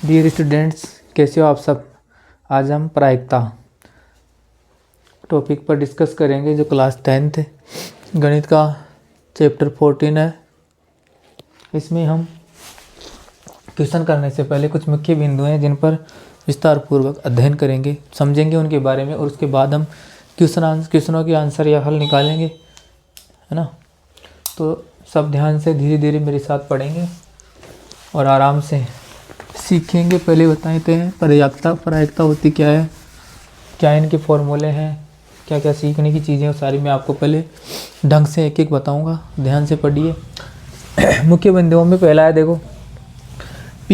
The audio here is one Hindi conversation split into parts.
डियर स्टूडेंट्स, कैसे हो आप सब। आज हम प्रायिकता टॉपिक पर डिस्कस करेंगे, जो क्लास 10th गणित का चैप्टर 14 है। इसमें हम क्वेश्चन करने से पहले कुछ मुख्य बिंदु हैं जिन पर विस्तार पूर्वक अध्ययन करेंगे, समझेंगे उनके बारे में, और उसके बाद हम क्वेश्चनों के आंसर या हल निकालेंगे, है ना। तो सब ध्यान से धीरे धीरे मेरे साथ पढ़ेंगे और आराम से सीखेंगे। पहले बताते हैं प्रायिकता होती क्या है, क्या इनके फॉर्मूले हैं, क्या क्या सीखने की चीज़ें हैं, सारी मैं आपको पहले ढंग से एक एक बताऊंगा। ध्यान से पढ़िए। मुख्य बिंदुओं में पहला है, देखो P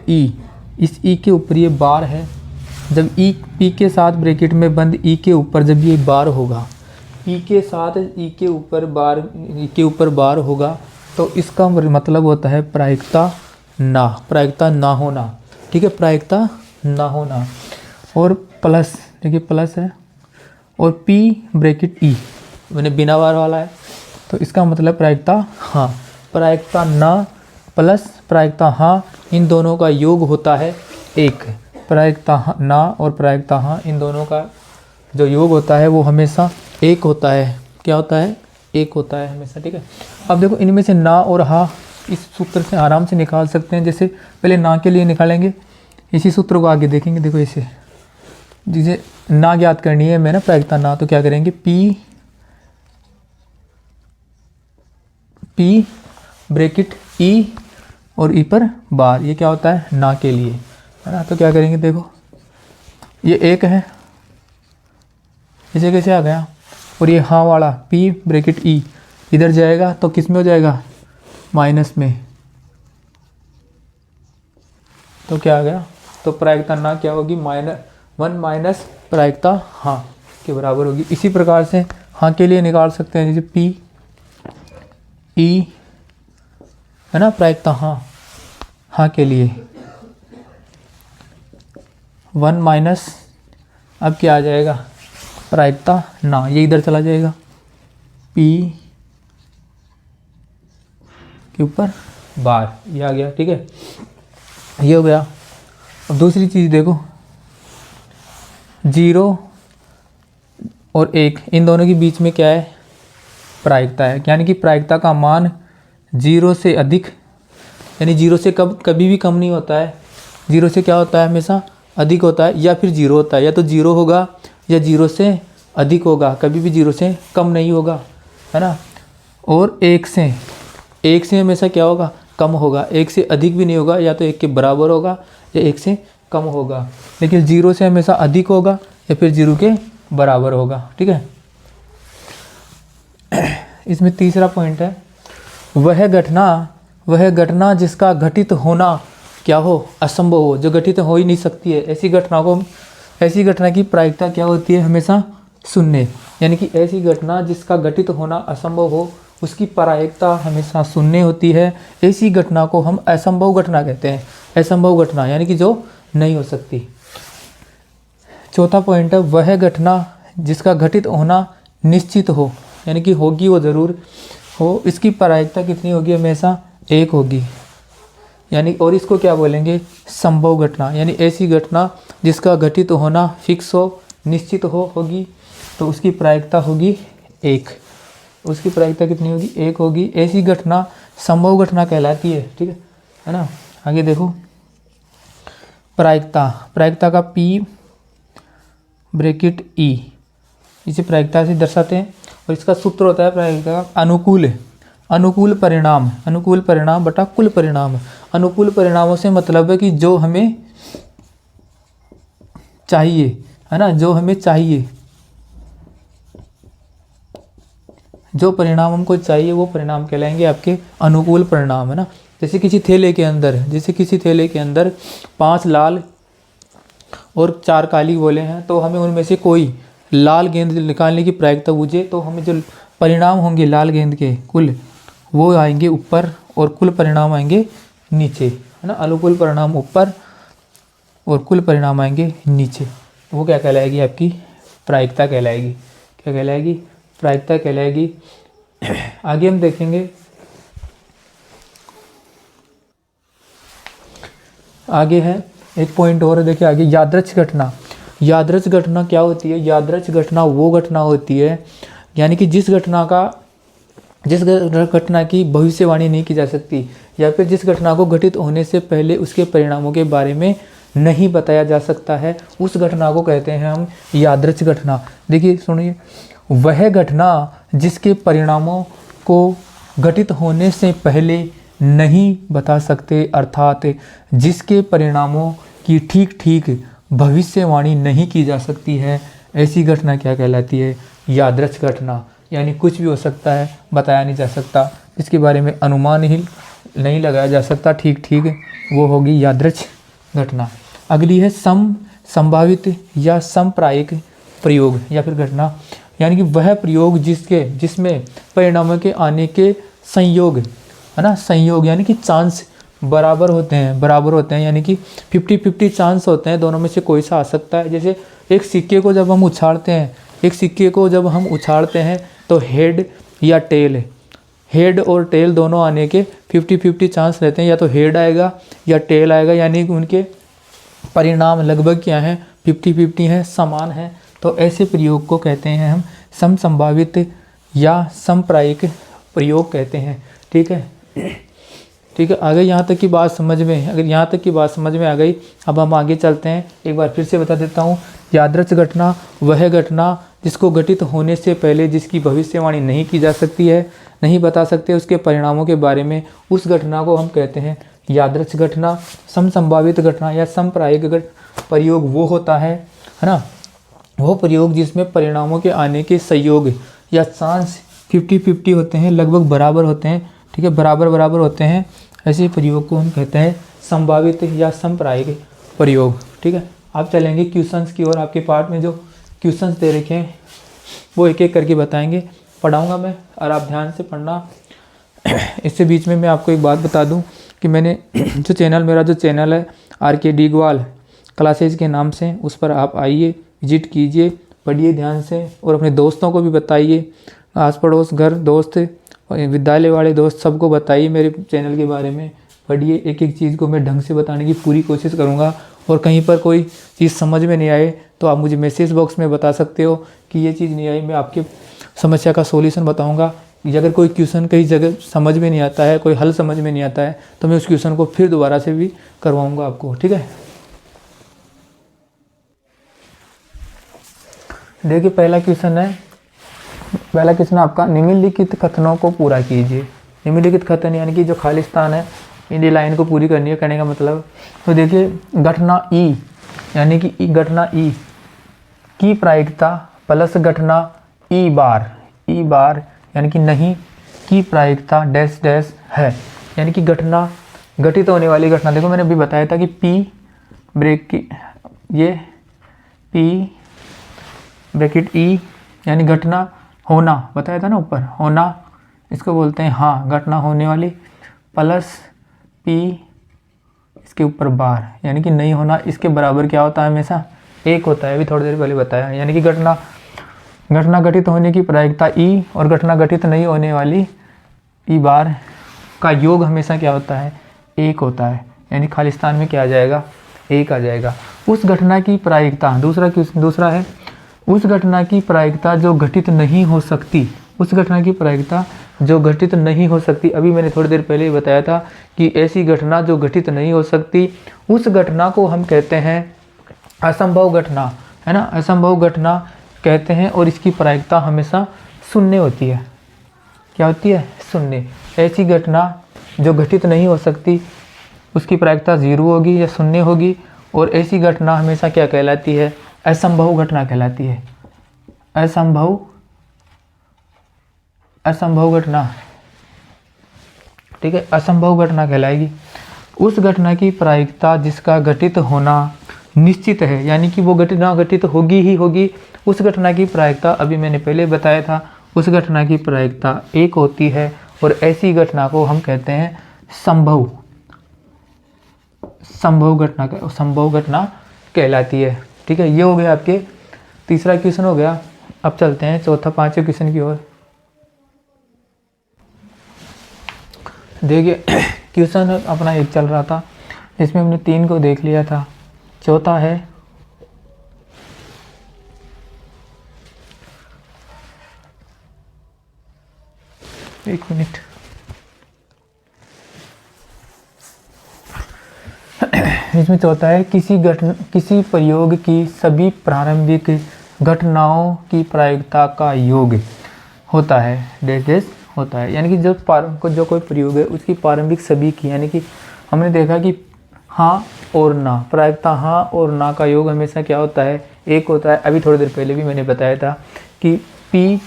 (E), इस E के ऊपर ये बार है। जब P के साथ ब्रैकेट में बंद E के ऊपर जब ये बार होगा, P के साथ E के ऊपर बार होगा, तो इसका मतलब होता है प्रायिकता ना होना। ठीक है, प्रायिकता ना होना। और प्लस, देखिए प्लस है, और P(E) मैंने बिना बार वाला है, तो इसका मतलब प्रायिकता हाँ। प्रायिकता ना प्लस प्रायिकता हाँ, इन दोनों का योग होता है एक। प्रायिकता ना और प्रायिकता हाँ, इन दोनों का जो योग होता है वो हमेशा एक होता है। क्या होता है? एक होता है हमेशा। ठीक है, अब देखो इनमें से ना और हाँ इस सूत्र से आराम से निकाल सकते हैं। जैसे पहले ना के लिए निकालेंगे, इसी सूत्र को आगे देखेंगे। देखो इसे, जिसे ना ज्ञात करनी है मैं ना, प्रायिकता ना, तो क्या करेंगे, P(E) और E पर बार, ये क्या होता है? ना के लिए, है ना। तो क्या करेंगे, देखो ये एक है, इसे कैसे आ गया, और ये हाँ वाला P(E) इधर जाएगा तो किस में हो जाएगा? माइनस में। तो क्या आ गया? तो प्रायिकता ना क्या होगी? -1 माइनस प्रायिकता हाँ के बराबर होगी। इसी प्रकार से हाँ के लिए निकाल सकते हैं, जैसे P(E) है ना, प्रायिकता हाँ के लिए 1 माइनस, अब क्या आ जाएगा? प्रायिकता ना, ये इधर चला जाएगा, P के ऊपर बार, ये आ गया। ठीक है, ये हो गया। अब दूसरी चीज़ देखो, 0 और 1, इन दोनों के बीच में क्या है? प्रायिकता है। यानी कि प्रायिकता का मान 0 से अधिक, यानी 0 से कभी भी कम नहीं होता है। 0 से क्या होता है? हमेशा अधिक होता है, या फिर 0 होता है। या तो 0 होगा या 0 से अधिक होगा, कभी भी 0 से कम नहीं होगा, है ना। और 1 से हमेशा क्या होगा? कम होगा। 1 से अधिक भी नहीं होगा, या तो 1 के बराबर होगा या 1 से कम होगा। लेकिन 0 से हमेशा अधिक होगा या फिर 0 के बराबर होगा। ठीक है, इसमें तीसरा पॉइंट है, वह घटना जिसका घटित होना क्या हो? असंभव हो, जो घटित हो ही नहीं सकती है, ऐसी घटना की प्रायिकता क्या होती है? हमेशा शून्य। यानी कि ऐसी घटना जिसका घटित होना असंभव हो, उसकी प्रायिकता हमेशा शून्य होती है। ऐसी घटना को हम असंभव घटना कहते हैं। असंभव घटना यानी कि जो नहीं हो सकती। चौथा पॉइंट है, वह घटना जिसका घटित होना निश्चित हो, यानी कि होगी, वो जरूर हो, इसकी प्रायिकता कितनी होगी? हमेशा एक होगी। यानी और इसको क्या बोलेंगे? संभव घटना। यानी ऐसी घटना जिसका घटित होना फिक्स हो, निश्चित होगी, तो उसकी प्रायिकता होगी एक। उसकी प्रायिकता कितनी होगी? एक होगी। ऐसी घटना संभव घटना कहलाती है। ठीक है ना। आगे देखो, प्रायिकता का P(E) इसे प्रायिकता से दर्शाते हैं, और इसका सूत्र होता है प्रायिकता का अनुकूल परिणाम बटा कुल परिणाम। अनुकूल परिणामों से मतलब है कि जो हमें चाहिए, है ना, जो हमें चाहिए, जो परिणाम हमको चाहिए वो परिणाम कहलाएंगे आपके अनुकूल परिणाम, है ना। जैसे किसी थैले के अंदर 5 लाल और 4 काली बोले हैं, तो हमें उनमें से कोई लाल गेंद निकालने की प्रायिकता पूछे, तो हमें जो परिणाम होंगे लाल गेंद के कुल, वो आएंगे ऊपर और कुल परिणाम आएंगे नीचे, है ना। अनुकूल परिणाम ऊपर और कुल परिणाम आएंगे नीचे। वो क्या कहलाएगी? आपकी प्रायिकता कहलाएगी। क्या कहलाएगी? प्रायिकता कहलाएगी। आगे हम देखेंगे आगे है एक पॉइंट और है, देखिए आगे यादृच्छ घटना। यादृच्छ घटना क्या होती है? यादृच्छ घटना वो घटना होती है यानी कि जिस घटना की भविष्यवाणी नहीं की जा सकती, या फिर जिस घटना को घटित होने से पहले उसके परिणामों के बारे में नहीं बताया जा सकता है, उस घटना को कहते हैं हम यादृच्छ घटना। देखिए सुनिए, वह घटना जिसके परिणामों को घटित होने से पहले नहीं बता सकते, अर्थात जिसके परिणामों की ठीक ठीक भविष्यवाणी नहीं की जा सकती है, ऐसी घटना क्या कहलाती है? यादृच्छ घटना। यानी कुछ भी हो सकता है, बताया नहीं जा सकता, इसके बारे में अनुमान ही नहीं लगाया जा सकता ठीक ठीक, वो होगी यादृच्छ घटना। अगली है संभावित या समप्रायिक प्रयोग या फिर घटना, यानी कि वह प्रयोग जिसमें परिणामों के आने के संयोग है ना, संयोग यानी कि चांस बराबर होते हैं यानी कि 50-50 चांस होते हैं, दोनों में से कोई सा आ सकता है। जैसे एक सिक्के को जब हम उछालते हैं तो हेड या टेल, हेड और टेल दोनों आने के 50-50 चांस रहते हैं, या तो हेड आएगा या टेल आएगा, यानी कि उनके परिणाम लगभग क्या हैं? 50-50 हैं, समान हैं। तो ऐसे प्रयोग को कहते हैं हम समसंभावित या समप्रायिक प्रयोग कहते हैं। ठीक है, आगे यहाँ तक की बात समझ में, अगर यहाँ तक की बात समझ में आ गई, अब हम आगे चलते हैं। एक बार फिर से बता देता हूँ, यादृच्छ घटना वह घटना जिसको घटित होने से पहले जिसकी भविष्यवाणी नहीं की जा सकती है, नहीं बता सकते उसके परिणामों के बारे में, उस घटना को हम कहते हैं यादृच्छ घटना। समसंभावित घटना या समप्रायिक प्रयोग वो होता है ना, वो प्रयोग जिसमें परिणामों के आने के संयोग या चांस 50-50 होते हैं, लगभग बराबर होते हैं। ठीक है, बराबर होते हैं, ऐसे प्रयोग को हम कहते हैं संभावित या समप्रायिक प्रयोग। ठीक है, आप चलेंगे क्वेश्चंस की ओर। आपके पार्ट में जो क्वेश्चंस दे रखे हैं वो एक एक करके बताएंगे, पढ़ाऊंगा मैं और आप ध्यान से पढ़ना। इससे बीच में मैं आपको एक बात बता दूं कि मैंने मेरा जो चैनल है RK डिगवाल क्लासेज के नाम से, उस पर आप आइए, विजिट कीजिए, पढ़िए ध्यान से और अपने दोस्तों को भी बताइए, आस पड़ोस घर दोस्त विद्यालय वाले दोस्त सबको बताइए मेरे चैनल के बारे में। पढ़िए, एक एक चीज़ को मैं ढंग से बताने की पूरी कोशिश करूँगा, और कहीं पर कोई चीज़ समझ में नहीं आए तो आप मुझे मैसेज बॉक्स में बता सकते हो कि ये चीज़ नहीं आई, मैं आपकी समस्या का सॉल्यूशन बताऊँगा। अगर कोई क्वेश्चन कई जगह समझ में नहीं आता है, कोई हल समझ में नहीं आता है, तो मैं उस क्वेश्चन को फिर दोबारा से भी करवाऊँगा आपको। ठीक है, देखिए पहला क्वेश्चन आपका, निम्नलिखित कथनों को पूरा कीजिए। निम्नलिखित कथन यानी कि जो खाली स्थान है, इन लाइन को पूरी करनी है, कहने का मतलब। तो देखिए घटना ई यानी कि घटना ई की प्रायिकता प्लस घटना ई बार यानी कि नहीं की प्रायिकता डैश डैश है, यानी कि घटना घटित होने वाली घटना। देखो मैंने अभी बताया था कि P ब्रैकेट E यानी घटना होना, बताया था ना ऊपर, होना इसको बोलते हैं हाँ, घटना होने वाली, प्लस P इसके ऊपर बार यानी कि नहीं होना, इसके बराबर क्या होता है? हमेशा 1 होता है, अभी थोड़ी देर पहले बताया। यानी कि घटना घटित होने की प्रायिकता E और घटना घटित नहीं होने वाली E बार का योग हमेशा क्या होता है? 1 होता है, यानी खाली स्थान में क्या आ जाएगा? 1 आ जाएगा। उस घटना की प्रायिकता, दूसरा है उस घटना की प्रायिकता जो घटित नहीं हो सकती, उस घटना की प्रायिकता जो घटित नहीं हो सकती। अभी मैंने थोड़ी देर पहले ही बताया था कि ऐसी घटना जो घटित नहीं हो सकती, उस घटना को हम कहते हैं असंभव घटना, है ना, असंभव घटना कहते हैं। और इसकी प्रायिकता हमेशा 0 होती है। क्या होती है? 0। ऐसी घटना जो घटित नहीं हो सकती उसकी प्रायिकता 0 होगी या 0 होगी, और ऐसी घटना हमेशा क्या कहलाती है? असंभव घटना कहलाती है। असंभव घटना, ठीक है, असंभव घटना कहलाएगी। उस घटना की प्रायिकता जिसका घटित होना निश्चित है, यानी कि वो घटना घटित होगी ही होगी, उस घटना की प्रायिकता, अभी मैंने पहले बताया था, उस घटना की प्रायिकता 1 होती है। और ऐसी घटना को हम कहते हैं संभव घटना कहलाती है। ठीक है, ये हो गया आपके तीसरा क्वेश्चन हो गया। अब चलते हैं चौथा 5वें क्वेश्चन की ओर। देखिए क्वेश्चन अपना एक चल रहा था, इसमें हमने 3 को देख लिया था। चौथा है एक मिनट, इसमें चौथा है किसी प्रयोग की सभी प्रारंभिक घटनाओं की प्रायिकता का योग होता है, डेट होता है। यानी कि जो कोई प्रयोग है उसकी प्रारंभिक सभी की, यानी कि हमने देखा कि हाँ और ना, प्रायिकता हाँ और ना का योग हमेशा क्या होता है, एक होता है। अभी थोड़ी देर पहले भी मैंने बताया था कि P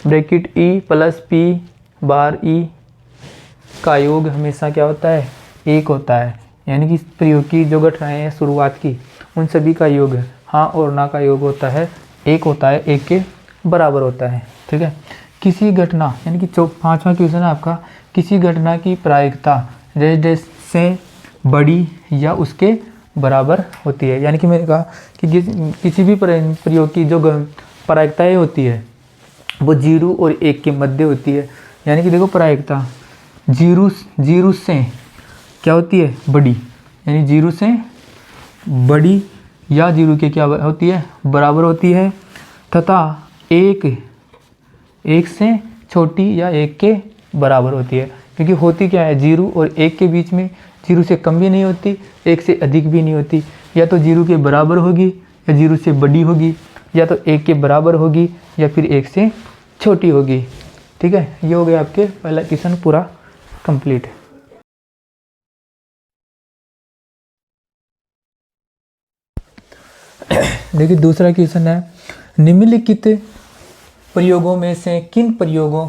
bracket E plus P बार E का योग हमेशा क्या होता है, एक होता है। यानी कि प्रयोग की जो घटनाएं हैं शुरुआत की, उन सभी का योग हाँ और ना का योग होता है, एक होता है, एक के बराबर होता है। ठीक है। किसी घटना, यानी कि 5वां क्वेश्चन है आपका, किसी घटना की प्रायिकता डेट से बड़ी या उसके बराबर होती है। यानी कि मैंने कहा कि किसी भी प्रयोग की जो प्रायिकताएँ होती है वो 0 और 1 के मध्य होती है। यानी कि देखो प्रायिकता 0 से क्या होती है, बड़ी, यानी 0 से बड़ी या 0 के क्या होती है, बराबर होती है, तथा 1 से छोटी या 1 के बराबर होती है। क्योंकि होती क्या है, 0 और 1 के बीच में 0 से कम भी नहीं होती, 1 से अधिक भी नहीं होती। या तो 0 के बराबर होगी या 0 से बड़ी होगी, या तो 1 के बराबर होगी या फिर 1 से छोटी होगी। ठीक है, ये हो गया आपके पहला क्वेश्चन पूरा कंप्लीट। देखिए दूसरा क्वेश्चन है, निम्नलिखित प्रयोगों में से किन प्रयोगों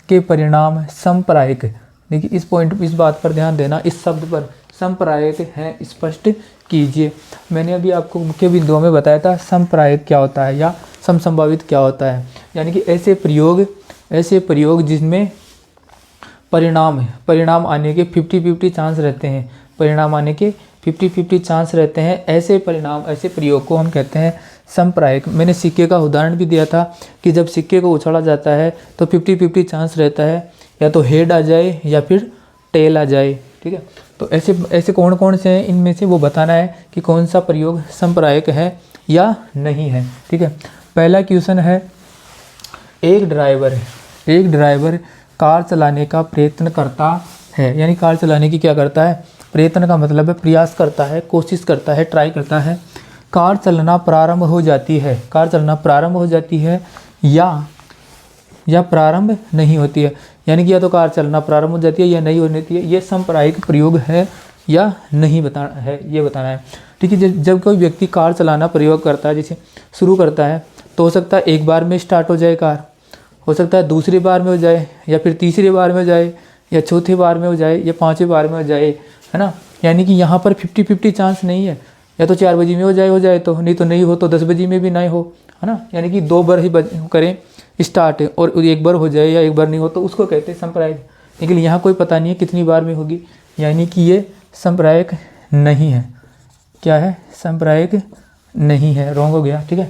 के परिणाम संप्रायिक। देखिए इस बात पर ध्यान देना, इस शब्द पर संप्रायिक है स्पष्ट कीजिए। मैंने अभी आपको मुख्य बिंदुओं में बताया था संप्रायिक क्या होता है या समसंभावित क्या होता है। यानी कि ऐसे प्रयोग जिसमें परिणाम आने के 50-50 चांस रहते हैं, परिणाम आने के 50-50 चांस रहते हैं, ऐसे प्रयोग को हम कहते हैं संप्रायिक। मैंने सिक्के का उदाहरण भी दिया था कि जब सिक्के को उछाला जाता है तो 50-50 चांस रहता है, या तो हेड आ जाए या फिर टेल आ जाए। ठीक है, तो ऐसे कौन कौन से हैं, इनमें से वो बताना है कि कौन सा प्रयोग संप्रायिक है या नहीं है। ठीक है, पहला क्वेश्चन है, एक ड्राइवर कार चलाने का प्रयत्न करता है। यानी कार चलाने की क्या करता है, प्रयत्न का मतलब है प्रयास करता है, कोशिश करता है, ट्राई करता है। कार चलना प्रारंभ हो जाती है या प्रारंभ नहीं होती है। यानी कि या तो कार चलना प्रारंभ हो जाती है या नहीं होती है। ये संप्रायिक प्रयोग है या नहीं बताना है। ठीक है, जब कोई व्यक्ति कार चलाना प्रयोग करता है, जैसे शुरू करता है, तो हो सकता है एक बार में स्टार्ट हो जाए कार, हो सकता है दूसरी बार में हो जाए, या फिर तीसरी बार में हो जाए, या चौथी बार में हो जाए, या 5वीं बार में हो जाए, है ना। यानी कि यहाँ पर 50-50 चांस नहीं है, या तो 4 बजे में हो जाए तो नहीं हो तो 10 बजे में भी नहीं हो, है ना। यानी कि 2 बार ही करें स्टार्ट, और एक बार हो जाए या एक बार नहीं हो तो उसको कहते हैं संप्रायिक। लेकिन यहाँ कोई पता नहीं है कितनी बार में होगी, यानी कि ये संप्रायिक नहीं है। क्या है, संप्रायिक नहीं है, रॉन्ग हो गया। ठीक है,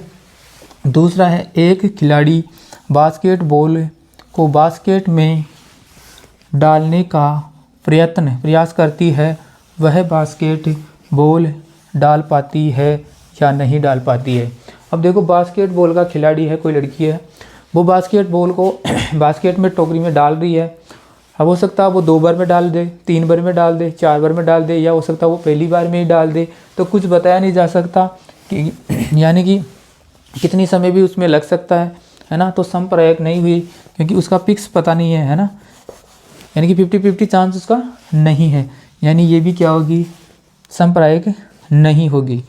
दूसरा है, एक खिलाड़ी बास्केटबॉल को बास्केट में डालने का प्रयास करती है, वह बास्केटबॉल डाल पाती है या नहीं डाल पाती है। अब देखो बास्केटबॉल का खिलाड़ी है, कोई लड़की है, वो बास्केटबॉल को बास्केट में टोकरी में डाल रही है। अब हो सकता है वो 2 बार में डाल दे, 3 बार में डाल दे, 4 बार में डाल दे, या हो सकता है वो पहली बार में ही डाल दे। तो कुछ बताया नहीं जा सकता कि यानी कि कितनी समय भी उसमें लग सकता है ना। तो संप्रायिक नहीं हुई क्योंकि उसका फिक्स पता नहीं है ना। यानी कि 50-50 चांस उसका नहीं है, यानी ये भी क्या होगी, संप्रायिक नहीं होगी।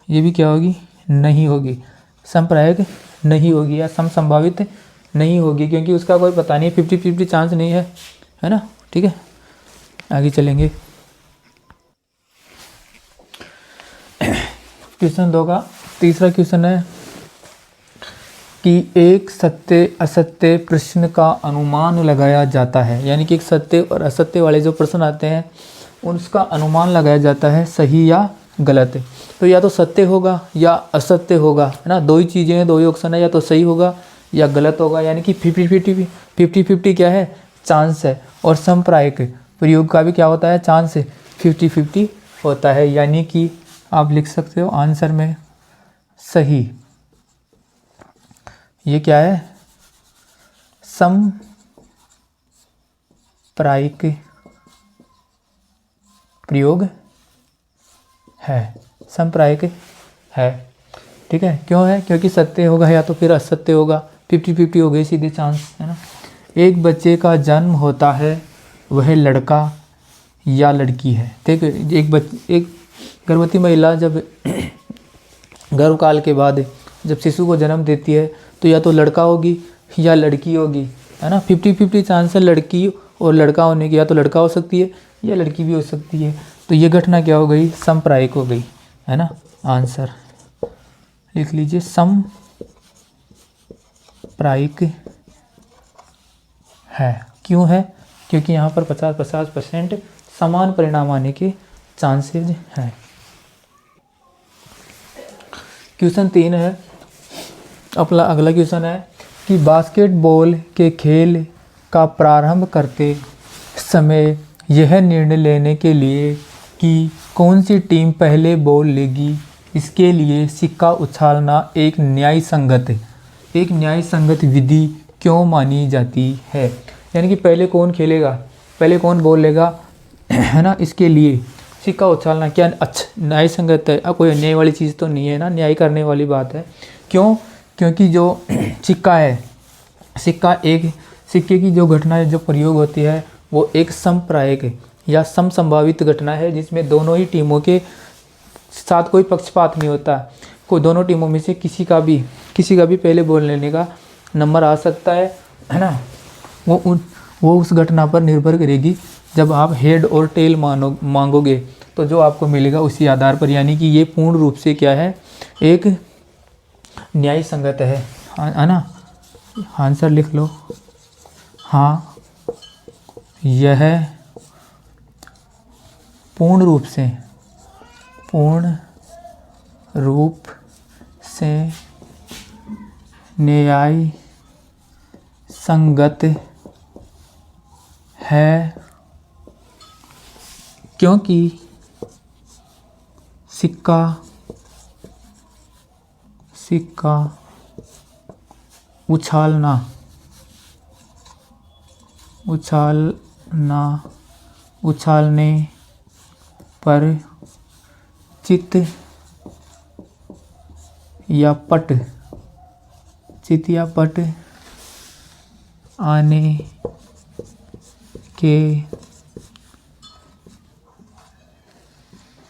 ये भी क्या होगी, नहीं होगी, संप्रायिक नहीं होगी या समसंभावित नहीं होगी, क्योंकि उसका कोई पता नहीं है, 50-50 चांस नहीं है ना। ठीक है, आगे चलेंगे। क्वेश्चन 2 का तीसरा क्वेश्चन है कि एक सत्य असत्य प्रश्न का अनुमान लगाया जाता है। यानी कि एक सत्य और असत्य वाले जो प्रश्न आते हैं उसका अनुमान लगाया जाता है, सही या गलत। तो या तो सत्य होगा या असत्य होगा, है ना। 2 ही चीज़ें हैं, 2 ही ऑप्शन है, या तो सही होगा या गलत होगा। यानी कि 50-50 क्या है, चांस है। और संप्रायिक प्रयोग का भी क्या होता है, चांस 50-50 होता है। यानी कि आप लिख सकते हो आंसर में सही ये क्या है, समप्रायिक प्रयोग है, समप्रायिक है। ठीक है, क्यों है, क्योंकि सत्य होगा या तो फिर असत्य होगा, 50-50 हो गई सीधे चांस, है ना। एक बच्चे का जन्म होता है, वह लड़का या लड़की है। ठीक है, एक गर्भवती महिला जब गर्भकाल के बाद जब शिशु को जन्म देती है तो या तो लड़का होगी या लड़की होगी, है ना। 50-50 चांस है लड़की और लड़का होने की, या तो लड़का हो सकती है या लड़की भी हो सकती है। तो ये घटना क्या हो गई, समप्रायिक हो गई, है ना। आंसर लिख लीजिए समप्रायिक है। क्यों है, क्योंकि यहाँ पर 50-50% समान परिणाम आने के चांसेज हैं। क्वेश्चन 3 है, अपना अगला क्वेश्चन है कि बास्केटबॉल के खेल का प्रारंभ करते समय यह निर्णय लेने के लिए कि कौन सी टीम पहले बॉल लेगी, इसके लिए सिक्का उछालना एक न्यायसंगत विधि क्यों मानी जाती है। यानी कि पहले कौन खेलेगा, पहले कौन बॉल लेगा, है ना, इसके लिए सिक्का उछालना क्या अच्छा न्यायसंगत है। कोई अन्याय वाली चीज़ तो नहीं है ना, न्याय करने वाली बात है। क्यों, क्योंकि जो सिक्का है, सिक्के की जो घटना है, जो प्रयोग होती है वो एक समप्रायिक या समसंभावित घटना है, जिसमें दोनों ही टीमों के साथ कोई पक्षपात नहीं होता। कोई दोनों टीमों में से किसी का भी पहले बॉल लेने का नंबर आ सकता है ना। वो उस घटना पर निर्भर करेगी। जब आप हेड और टेल मांगोगे तो जो आपको मिलेगा उसी आधार पर। यानी कि ये पूर्ण रूप से क्या है, एक न्याय संगत है ना। आंसर लिख लो, हाँ यह पूर्ण रूप से न्याय संगत है, क्योंकि सिक्का उछालने पर चित या पट आने के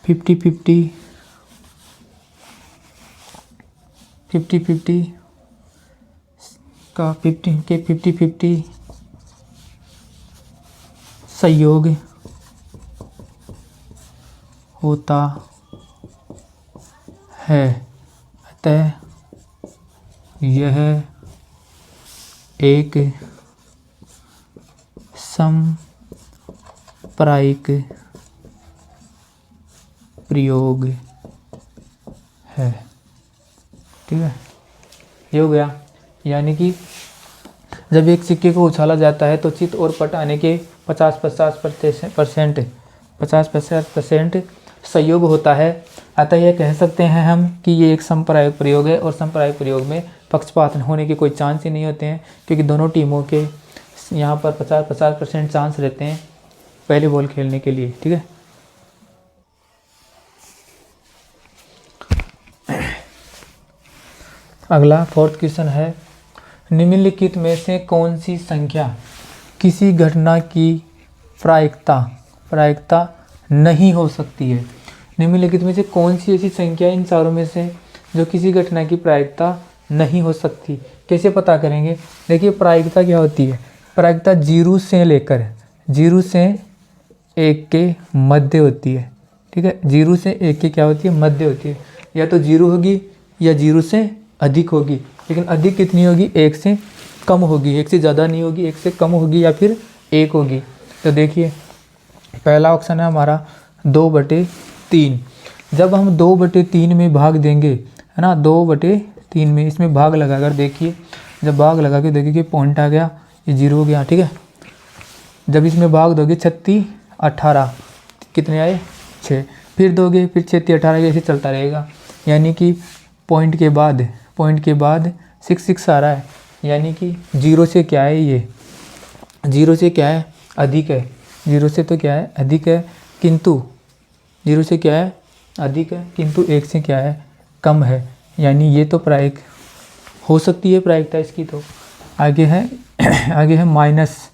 50-50 का 50-50 सहयोग होता है। अतः यह एक समप्रायिक प्रयोग है। ठीक है, ये हो गया। यानी कि जब एक सिक्के को उछाला जाता है तो चित और पट आने के 50% सहयोग होता है। अतः यह कह सकते हैं हम कि ये एक समप्रायिक प्रयोग है, और समप्रायिक प्रयोग में पक्षपात होने के कोई चांस ही नहीं होते हैं, क्योंकि दोनों टीमों के यहाँ पर 50% चांस रहते हैं पहले बॉल खेलने के लिए। ठीक है, अगला 4th क्वेश्चन है, निम्नलिखित में से कौन सी संख्या किसी घटना की प्रायिकता नहीं हो सकती है। निम्नलिखित में से कौन सी ऐसी संख्या इन चारों में से जो किसी घटना की प्रायिकता नहीं हो सकती। कैसे पता करेंगे, देखिए प्रायिकता क्या होती है, प्रायिकता 0 से लेकर 0 से 1 के मध्य होती है। ठीक है, 0 से 1 के क्या होती है, मध्य होती है। या तो 0 होगी या 0 से अधिक होगी, लेकिन अधिक कितनी होगी, 1 से कम होगी, 1 से ज़्यादा नहीं होगी, 1 से कम होगी या फिर 1 होगी। तो देखिए पहला ऑप्शन है हमारा 2/3। जब हम 2/3 में भाग देंगे, है ना, 2/3 में इसमें भाग लगाकर देखिए, जब भाग लगा के देखिए कि पॉइंट आ गया, ये 0 हो गया। ठीक है, जब इसमें भाग दोगे 36 18 कितने आए 6, फिर दोगे फिर 6 3 18 ऐसे चलता रहेगा। यानी कि पॉइंट के बाद 6 6 आ रहा है, यानी कि 0 से क्या है, ये 0 से क्या है अधिक है, 0 से तो क्या है अधिक है, किंतु 0 से क्या है अधिक है, किंतु 1 से क्या है कम है। यानी ये तो प्रायिक हो सकती है प्रायिकता इसकी। तो आगे है माइनस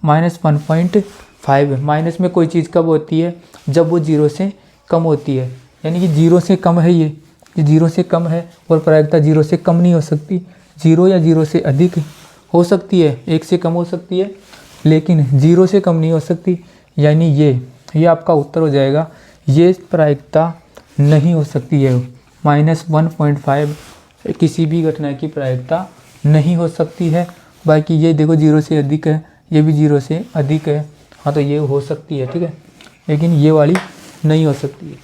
1.5। माइनस में कोई चीज़ कब होती है, जब वो 0 से कम होती है। यानी कि 0 से कम है, ये 0 से कम है और प्रायिकता 0 से कम नहीं हो सकती। 0 या 0 से अधिक हो सकती है, 1 से कम हो सकती है, लेकिन 0 से कम नहीं हो सकती। यानी ये आपका उत्तर हो जाएगा, ये प्रायिकता नहीं हो सकती है। -1.5 किसी भी घटना की प्रायिकता नहीं हो सकती है। बाकी ये देखो 0 से अधिक है, ये भी 0 से अधिक है, हाँ तो ये हो सकती है, ठीक है, लेकिन ये वाली नहीं हो सकती है।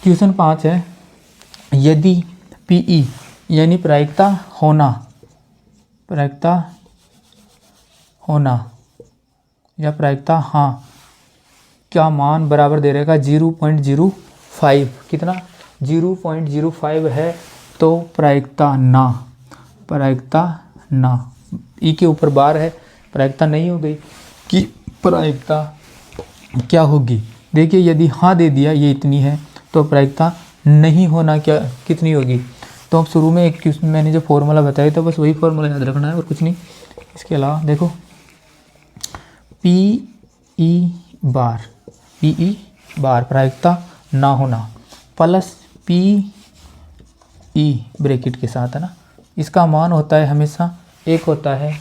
क्वेश्चन 5 है, यदि PE यानी प्रायिकता होना या प्रायिकता हाँ क्या मान बराबर दे रहेगा 0.05, कितना 0.05 है, तो प्रायिकता ना ई के ऊपर बार है, प्रायिकता नहीं हो गई कि प्रायिकता क्या होगी। देखिए यदि हाँ दे दिया ये इतनी है तो प्रायिकता नहीं होना क्या कितनी होगी। तो अब शुरू में एक क्वेश्चन मैंने जो फॉर्मूला बताया था बस वही फॉर्मूला याद रखना है और कुछ नहीं। इसके अलावा देखो PE बार प्रायिकता ना होना प्लस PE ब्रैकेट के साथ है ना, इसका मान होता है हमेशा 1 होता है।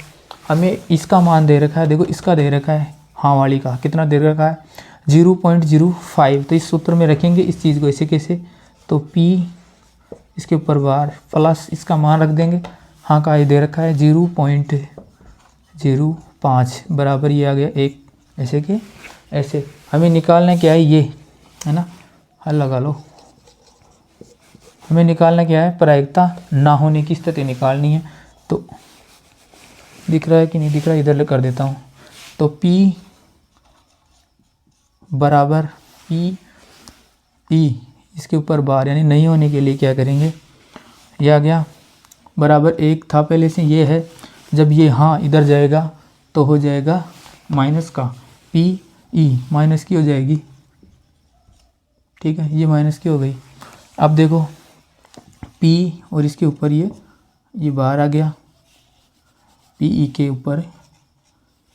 हमें इसका मान दे रखा है, देखो इसका दे रखा है हाँ वाली का कितना दे रखा है 0.05। तो इस सूत्र में रखेंगे इस चीज़ को ऐसे कैसे, तो P इसके ऊपर बार प्लस इसका मान रख देंगे हाँ का ये दे रखा है 0.05 बराबर ये आ गया 1, ऐसे के ऐसे। हमें निकालना क्या है ये है ना, हल लगा लो। हमें निकालना क्या है, प्रायिकता ना होने की स्थिति निकालनी है। तो दिख रहा है कि नहीं दिख रहा है, इधर कर देता हूँ। तो P बराबर PE इसके ऊपर बार यानी नहीं होने के लिए क्या करेंगे, ये आ गया बराबर 1 था पहले से, ये है जब ये हाँ इधर जाएगा तो हो जाएगा माइनस का PE माइनस की हो जाएगी, ठीक है, ये माइनस की हो गई। अब देखो P और इसके ऊपर ये बाहर आ गया, PE के ऊपर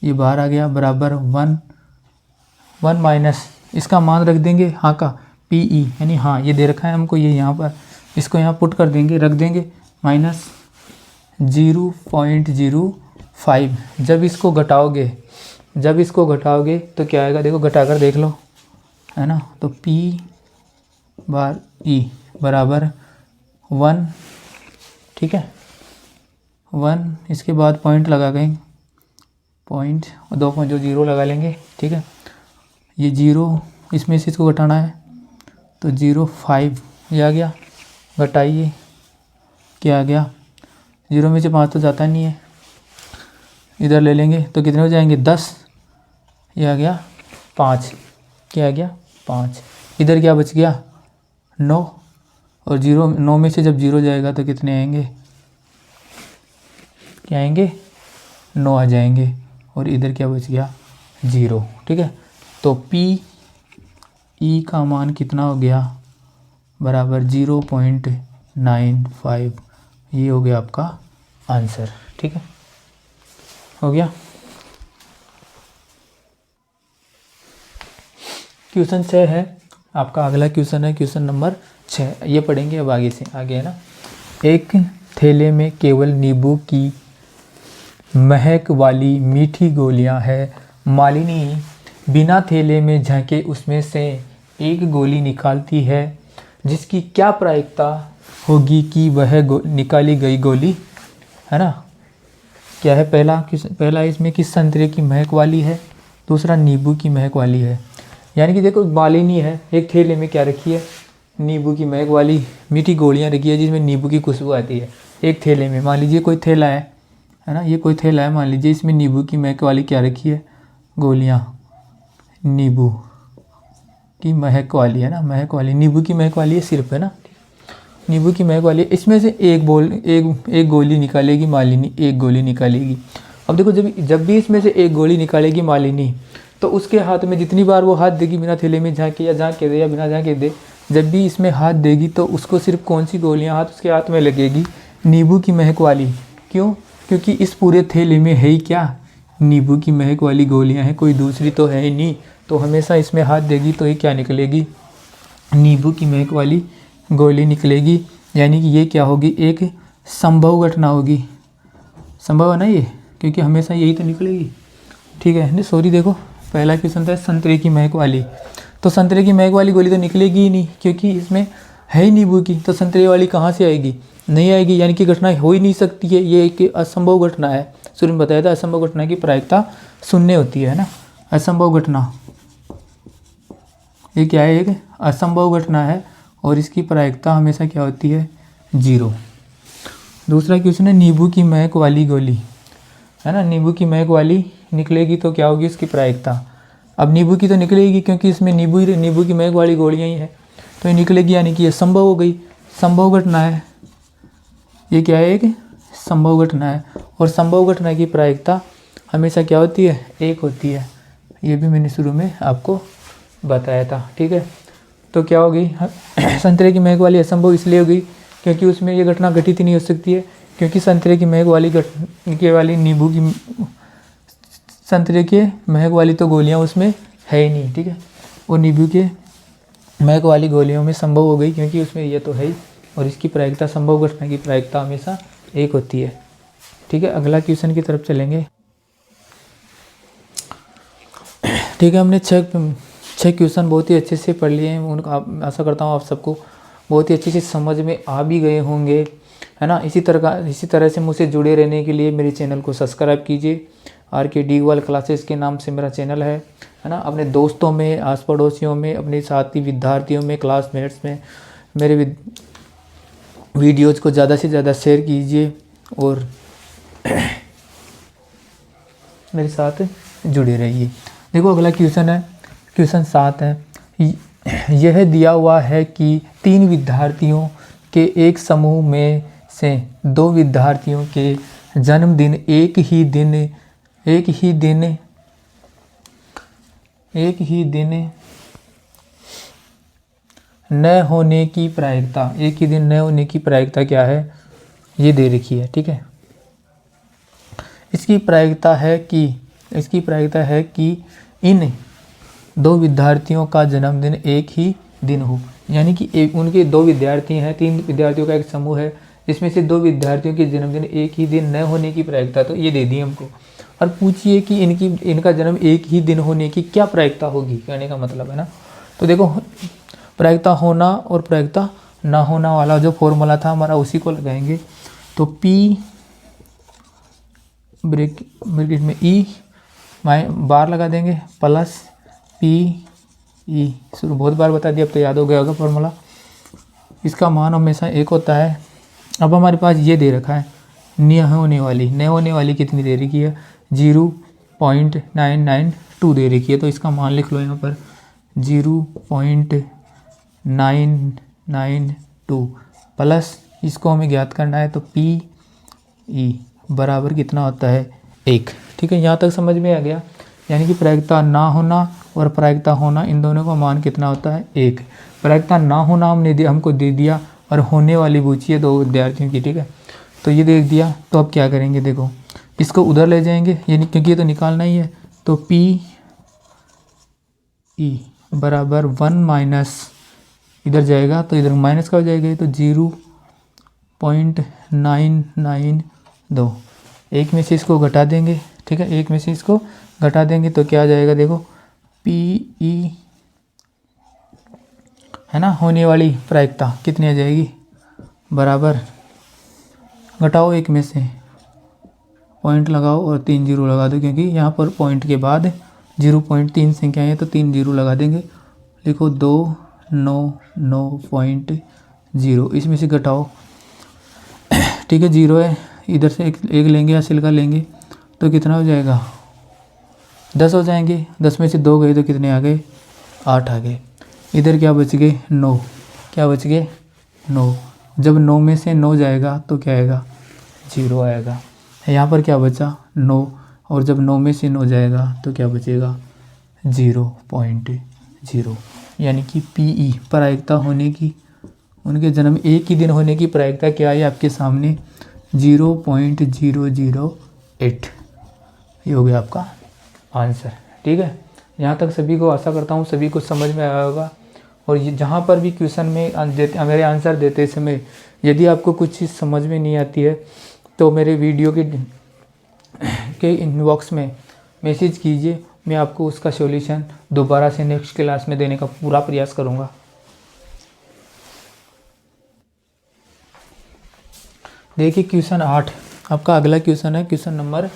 ये बाहर आ गया बराबर 1 माइनस इसका मान रख देंगे हाँ का PE यानी हाँ ये दे रखा है हमको, ये यहाँ पर इसको यहाँ पुट कर देंगे रख देंगे माइनस 0.05। जब इसको घटाओगे तो क्या आएगा, देखो घटा कर देख लो है ना। तो P/E बराबर 1, ठीक है 1, इसके बाद पॉइंट लगा गए पॉइंट और 2 पॉइंट जो 0 लगा लेंगे, ठीक है। ये 0 इसमें से इसको घटाना है तो 0.5 ये आ गया, घटाइए क्या आ गया 0 में से 5 तो जाता नहीं है, इधर ले लेंगे तो कितने हो जाएंगे 10, ये आ गया 5, क्या आ गया 5, इधर क्या बच गया 9 और 9 में से जब 0 जाएगा तो कितने आएंगे, क्या आएंगे 9 आ जाएंगे और इधर क्या बच गया 0, ठीक है। तो PE का मान कितना हो गया बराबर 0.95, ये हो गया आपका आंसर, ठीक है हो गया। क्वेश्चन 6 है आपका, अगला क्वेश्चन है क्वेश्चन नंबर 6, ये पढ़ेंगे अब आगे से आगे है ना। एक थैले में केवल नींबू की महक वाली मीठी गोलियां है, मालिनी बिना थैले में झांके उसमें से एक गोली निकालती है, जिसकी क्या प्रायिकता होगी कि वह निकाली गई गोली है ना, क्या है पहला इसमें किस संतरे की महक वाली है, दूसरा नींबू की महक वाली है। यानी कि देखो मालिनी है, एक थैले में क्या रखी है नींबू की महक वाली मीठी गोलियां रखी है जिसमें नींबू की खुशबू आती है। एक थैले में मान लीजिए कोई थैला है ना, ये कोई थैला है, मान लीजिए इसमें नींबू की महक वाली क्या रखी है गोलियां, नींबू की महक वाली है ना, महक वाली, नींबू की महक वाली है सिर्फ, है ना, नींबू की महक वाली है। इसमें से एक गोली निकालेगी मालिनी, एक गोली निकालेगी। अब देखो जब भी इसमें से एक गोली निकालेगी मालिनी, तो उसके हाथ में जितनी बार वो हाथ देगी बिना थैले में झाँके या झाँके दे या बिना झाँके दे, जब भी इसमें हाथ देगी तो उसको सिर्फ कौन सी गोलियाँ उसके हाथ में लगेगी, नींबू की महक वाली। क्यों? क्योंकि इस पूरे थैले में है ही क्या, नींबू की महक वाली गोलियाँ हैं, कोई दूसरी तो है ही नहीं। तो हमेशा इसमें हाथ देगी तो ये क्या निकलेगी, नींबू की महक वाली गोली निकलेगी। यानी कि ये क्या होगी, एक संभव घटना होगी। संभव है ना ये, क्योंकि हमेशा यही तो निकलेगी। ठीक है, नहीं सॉरी, देखो पहला क्वेश्चन था संतरे की महक वाली, तो संतरे की महक वाली गोली तो निकलेगी ही नहीं, क्योंकि इसमें है ही नींबू की, तो संतरे वाली कहाँ से आएगी, नहीं आएगी। यानी कि घटना हो ही नहीं सकती है, ये एक असंभव घटना है। शुरू में बताया था असंभव घटना की प्रायिकता शून्य होती है ना, असंभव घटना, ये क्या है, एक असंभव घटना है और इसकी प्रायिकता हमेशा क्या होती है, 0। दूसरा क्वेश्चन है नींबू की महक वाली गोली, है ना, नींबू की महक वाली निकलेगी तो क्या होगी उसकी प्रायिकता। अब नींबू की तो निकलेगी क्योंकि इसमें नींबू की महक वाली गोलियाँ ही है, तो ये निकलेगी, यानी कि ये संभव हो गई, संभव घटना है। ये क्या है, एक संभव घटना है, और संभव घटना की प्रायिकता हमेशा क्या होती है, 1 होती है। ये भी मैंने शुरू में आपको बताया था। ठीक है, तो क्या होगी, संतरे की महक वाली असंभव इसलिए होगी क्योंकि उसमें ये घटना घटित ही नहीं हो सकती है, क्योंकि संतरे की महक वाली नींबू की संतरे के महक वाली तो गोलियां उसमें है ही नहीं। ठीक है, और नींबू के महक वाली गोलियों में संभव हो गई क्योंकि उसमें ये तो है ही, और इसकी प्रायिकता, संभव घटना की प्रायिकता हमेशा 1 होती है। ठीक है, अगला क्वेश्चन की तरफ चलेंगे। ठीक है, हमने 6 क्वेश्चन बहुत ही अच्छे से पढ़ लिए हैं, उनका आशा करता हूँ आप सबको बहुत ही अच्छे से समझ में आ भी गए होंगे, है ना। इसी तरह से मुझसे जुड़े रहने के लिए मेरे चैनल को सब्सक्राइब कीजिए। RK Digwal क्लासेस के नाम से मेरा चैनल है ना। अपने दोस्तों में, आस पड़ोसियों में, अपने साथी विद्यार्थियों में, क्लासमेट्स में मेरे वीडियोज़ को ज़्यादा से ज़्यादा शेयर कीजिए और मेरे साथ जुड़े रहिए। देखो अगला क्वेश्चन है, क्वेश्चन 7 है। यह दिया हुआ है कि 3 विद्यार्थियों के एक समूह में से 2 विद्यार्थियों के जन्मदिन एक ही दिन न होने की प्रायिकता, एक ही दिन न होने की प्रायिकता क्या है, ये दे रखी है। ठीक है, इसकी प्रायिकता है कि इन 2 विद्यार्थियों का जन्मदिन एक ही दिन हो। यानी कि उनके 2 विद्यार्थी हैं, 3 विद्यार्थियों का एक समूह है, जिसमें से 2 विद्यार्थियों के जन्मदिन एक ही दिन न होने की प्रायिकता, तो ये दे दी हमको। और पूछिए कि इनका जन्म एक ही दिन होने की क्या प्रायिकता होगी, कहने का मतलब है ना। तो देखो प्रायिकता होना और प्रायिकता ना होना वाला जो फॉर्मूला था हमारा, उसी को लगाएंगे। तो P ब्रैकेट में E बार लगा देंगे प्लस PE, शुरू बहुत बार बता दिया, अब तो याद हो गया होगा फॉर्मूला। इसका मान हमेशा 1 होता है। अब हमारे पास ये दे रखा है न होने वाली कितनी दे रखी है, 0.992 दे रखी है। तो इसका मान लिख लो यहाँ पर 0.992 प्लस इसको हमें ज्ञात करना है, तो PE बराबर कितना होता है, 1। ठीक है, यहाँ तक समझ में आ गया। यानी कि प्रायिकता ना होना और प्रायिकता होना, इन दोनों का मान कितना होता है, 1। प्रायिकता ना होना हमको दे दिया, और होने वाली पूछी है 2 विद्यार्थियों की। ठीक है, तो ये देख दिया। तो अब क्या करेंगे, देखो इसको उधर ले जाएंगे, यानी क्योंकि ये तो निकालना ही है। तो PE बराबर 1 माइनस, इधर जाएगा तो इधर माइनस का हो जाएगा, तो 0.992, एक में से इसको घटा देंगे। ठीक है, एक में से इसको घटा देंगे तो क्या आ जाएगा, देखो PE है ना, होने वाली प्रायिकता कितनी आ जाएगी, बराबर घटाओ एक में से, पॉइंट लगाओ और 3 जीरो लगा दो, क्योंकि यहाँ पर पॉइंट के बाद 0.3 संख्याएँ हैं तो 3 जीरो लगा देंगे। लिखो 299.0, इसमें से घटाओ। ठीक है, 0 है, इधर से एक लेंगे या सिल्का लेंगे तो कितना हो जाएगा, 10 हो जाएंगे, 10 में से 2 गए तो कितने आ गए, 8 आ गए। इधर क्या बच गए, 9, क्या बच गए 9। जब 9 में से 9 जाएगा तो क्या आएगा, 0 आएगा। यहाँ पर क्या बचा 9, और जब 9 में से 9 जाएगा तो क्या बचेगा 0.0। यानी कि PE प्रायिकता होने की, उनके जन्म एक ही दिन होने की प्रायिकता क्या है आपके सामने, 0.008। ये हो गया आपका आंसर। ठीक है, यहाँ तक सभी को आशा करता हूँ सभी को समझ में आया होगा। और ये जहाँ पर भी क्वेश्चन में मेरे आंसर देते समय यदि आपको कुछ चीज़ समझ में नहीं आती है तो मेरे वीडियो के इनबॉक्स में मैसेज कीजिए, मैं आपको उसका सॉल्यूशन दोबारा से नेक्स्ट क्लास में देने का पूरा प्रयास करूँगा। देखिए क्वेश्चन 8 आपका अगला क्वेश्चन है, क्वेश्चन नंबर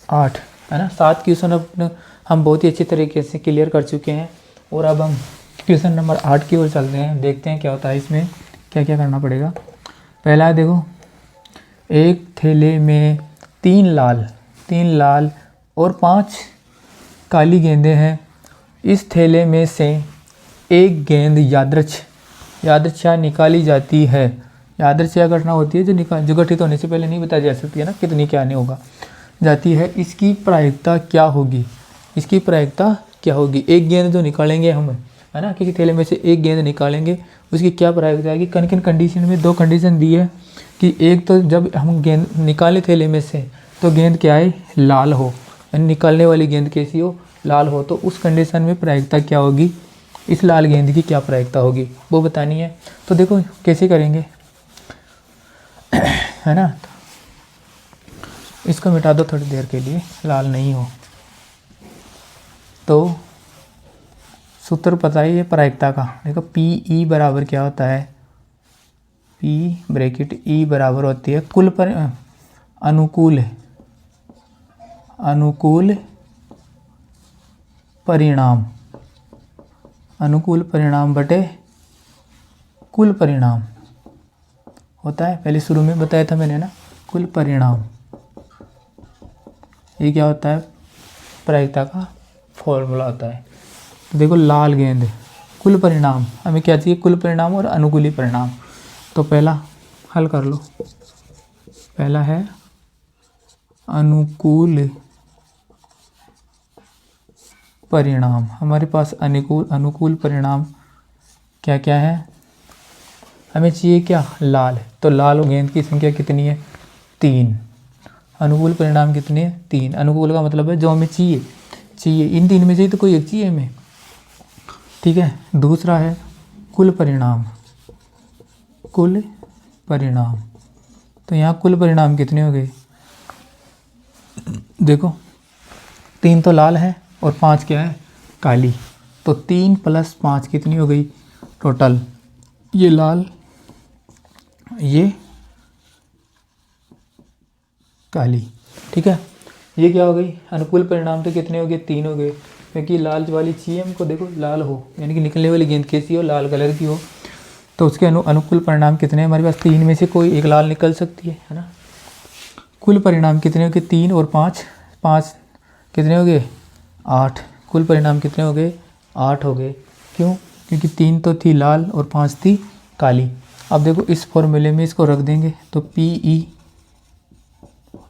8 है ना। 7 क्वेश्चन अब हम बहुत ही अच्छी तरीके से क्लियर कर चुके हैं और अब हम क्वेश्चन नंबर 8 की ओर चलते हैं, देखते हैं क्या होता है, इसमें क्या क्या करना पड़ेगा। पहला है देखो, एक थैले में 3 लाल और 5 काली गेंदें हैं। इस थैले में से एक गेंद यादृच्छा निकाली जाती है। यादृच्छा घटना होती है जो गठित होने से पहले नहीं बताई जा सकती है ना, कितनी क्या नहीं होगा जाती है। इसकी प्रायिकता क्या होगी, इसकी प्रायिकता क्या होगी। एक गेंद जो निकालेंगे हम है ना, किसी थैले में से एक गेंद निकालेंगे, उसकी क्या प्रायिकता आएगी। किन किन कंडीशन में, 2 कंडीशन दी है कि एक तो जब हम गेंद निकालें थैले में से तो गेंद क्या है, लाल हो, यानी निकालने वाली गेंद कैसी हो, लाल हो। तो उस कंडीशन में प्रायिकता क्या होगी, इस लाल गेंद की क्या प्रायिकता होगी वो बतानी है। तो देखो कैसे करेंगे है ना, इसको मिटा दो थोड़ी देर के लिए, लाल नहीं हो तो सूत्र पता ही है प्रायिकता का। देखो PE बराबर क्या होता है, P ब्रैकेट E बराबर होती है कुल पर अनुकूल परिणाम बटे कुल परिणाम होता है। पहले शुरू में बताया था मैंने ना, कुल परिणाम, ये क्या होता है, प्रायिकता का फॉर्मूला होता है। तो देखो लाल गेंद, कुल परिणाम हमें क्या चाहिए, कुल परिणाम और अनुकूली परिणाम। तो पहला हल कर लो, पहला है अनुकूल परिणाम। हमारे पास अनुकूल परिणाम क्या क्या है, हमें चाहिए क्या, लाल। तो लाल गेंद की संख्या कितनी है, 3। अनुकूल परिणाम कितने हैं, 3। अनुकूल का मतलब है जो हमें चाहिए इन 3 में से तो कोई एक चाहिए हमें। ठीक है, दूसरा है कुल परिणाम। तो यहाँ कुल परिणाम कितने हो गए, देखो 3 तो लाल है और 5 क्या है, काली। तो 3 + 5 कितनी हो गई टोटल, ये लाल ये काली। ठीक है, ये क्या हो गई, अनुकूल परिणाम तो कितने हो गए, 3 हो गए, क्योंकि लाल वाली चाहिए हमको। देखो लाल हो यानी कि निकलने वाली गेंद कैसी हो, लाल कलर की हो। तो उसके अनुकूल परिणाम कितने हैं हमारे पास, 3 में से कोई एक लाल निकल सकती है ना। कुल परिणाम कितने हो गए, 3 और 5 कितने हो गए, 8। कुल परिणाम कितने हो गए, 8 हो गए। क्यों, क्योंकि 3 तो थी लाल और 5 थी काली। अब देखो इस फॉर्मूले में इसको रख देंगे तो PE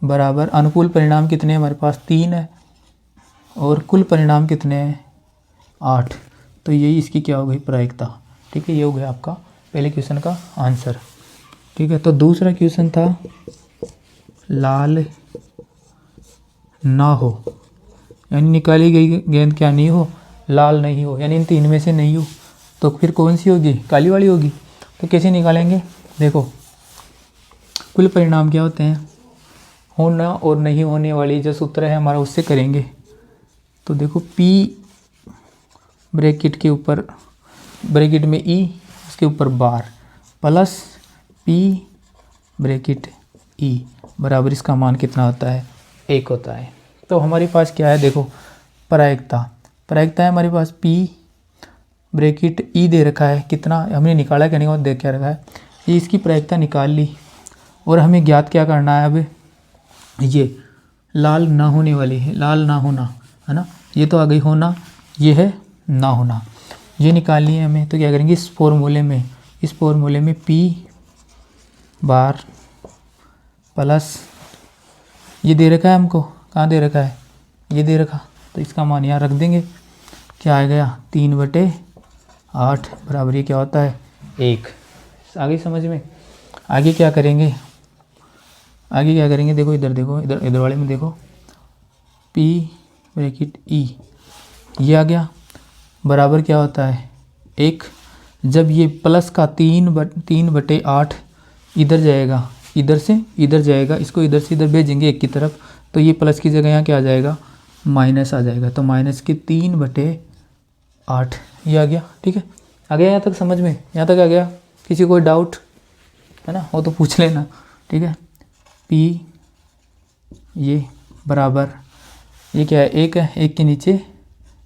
बराबर अनुकूल परिणाम कितने हैं हमारे पास, 3 है, और कुल परिणाम कितने हैं, 8। तो यही इसकी क्या हो गई, प्रायिकता। ठीक है, ये हो गया आपका पहले क्वेश्चन का आंसर। ठीक है, तो दूसरा क्वेश्चन था लाल ना हो, यानी निकाली गई गेंद क्या नहीं हो, लाल नहीं हो, यानी इन 3 में से नहीं हो। तो फिर कौन सी होगी, काली वाली होगी। तो कैसे निकालेंगे, देखो कुल परिणाम क्या होते हैं, होना और नहीं होने वाली जो सूत्र है हमारा उससे करेंगे। तो देखो P ब्रैकेट के ऊपर, ब्रैकेट में E उसके ऊपर बार प्लस P ब्रैकेट E बराबर इसका मान कितना होता है, 1 होता है। तो हमारे पास क्या है, देखो प्रायिकता है हमारे पास P ब्रैकेट E दे रखा है, कितना हमने निकाला क्या नहीं देख क्या रखा है, ये इसकी प्रायिकता निकाल ली। और हमें ज्ञात क्या करना है, अब ये लाल ना होने वाली है, लाल ना होना है ना। ये तो आ गई होना, ये है ना होना, ये निकालनी है हमें। तो क्या करेंगे, इस फॉर्मूले में P बार प्लस ये दे रखा है हमको, कहाँ दे रखा है, ये दे रखा, तो इसका मान यहाँ रख देंगे। क्या आ गया, 3/8 बराबर ये क्या होता है, 1। आगे समझ में। आगे क्या करेंगे, देखो इधर देखो, इधर वाले में देखो, P ब्रैकेट E ये आ गया, बराबर क्या होता है 1। जब ये प्लस का 3/8 इधर जाएगा, इधर से इधर जाएगा, इसको इधर से इधर भेजेंगे 1 की तरफ, तो ये प्लस की जगह यहाँ क्या आ जाएगा, माइनस आ जाएगा। तो माइनस के 3/8 ये आ गया। ठीक है, आ गया यहाँ तक समझ में, यहाँ तक आ गया। किसी कोई डाउट है ना, वो तो पूछ लेना। ठीक है, P ये बराबर ये क्या है, 1 है, 1 के नीचे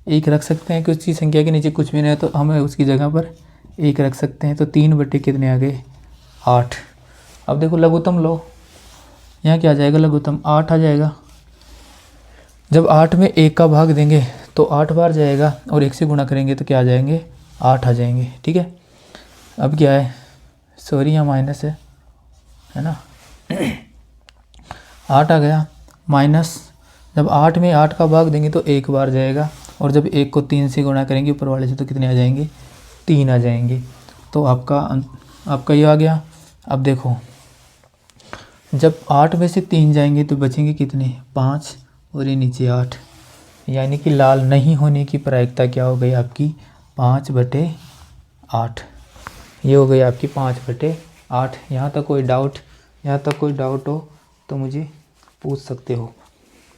1 रख सकते हैं, कुछ संख्या के नीचे कुछ भी नहीं है तो हमें उसकी जगह पर 1 रख सकते हैं। तो 3 कितने आ गए, 8। अब देखो लघुत्तम लो, यहाँ क्या आ जाएगा, लघुत्तम 8 आ जाएगा। जब 8 में 1 का भाग देंगे तो 8 बार जाएगा, और 1 से गुणा करेंगे तो क्या आ जाएंगे, 8 आ जाएंगे। ठीक है, अब क्या है, सॉरी यहाँ माइनस है ना, 8 आ गया माइनस। जब 8 में 8 का भाग देंगे तो 1 बार जाएगा, और जब 1 को 3 से गुणा करेंगे ऊपर वाले से तो कितने आ जाएंगे, 3 आ जाएंगे। तो आपका ये आ गया। अब देखो, जब 8 में से 3 जाएंगे तो बचेंगे कितने, 5, और ये नीचे 8, यानी कि लाल नहीं होने की प्रायिकता क्या हो गई आपकी, 5/8। ये हो गई आपकी 5/8। यहाँ तक कोई डाउट हो तो मुझे पूछ सकते हो।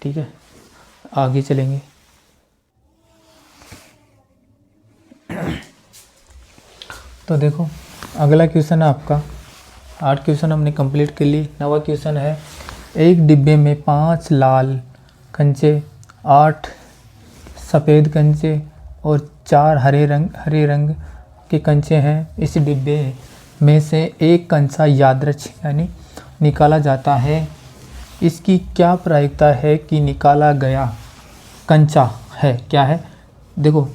ठीक है, आगे चलेंगे। तो देखो अगला क्वेश्चन है आपका, 8 क्वेश्चन हमने कंप्लीट कर लिए। 9वां क्वेश्चन है, एक डिब्बे में 5 लाल कंचे, 8 सफ़ेद कंचे और 4 हरे रंग के कंचे हैं। इस डिब्बे में से एक कंचा यादृच्छिक यानी निकाला जाता है। इसकी क्या प्रायिकता है कि निकाला गया कंचा है, क्या है। देखो,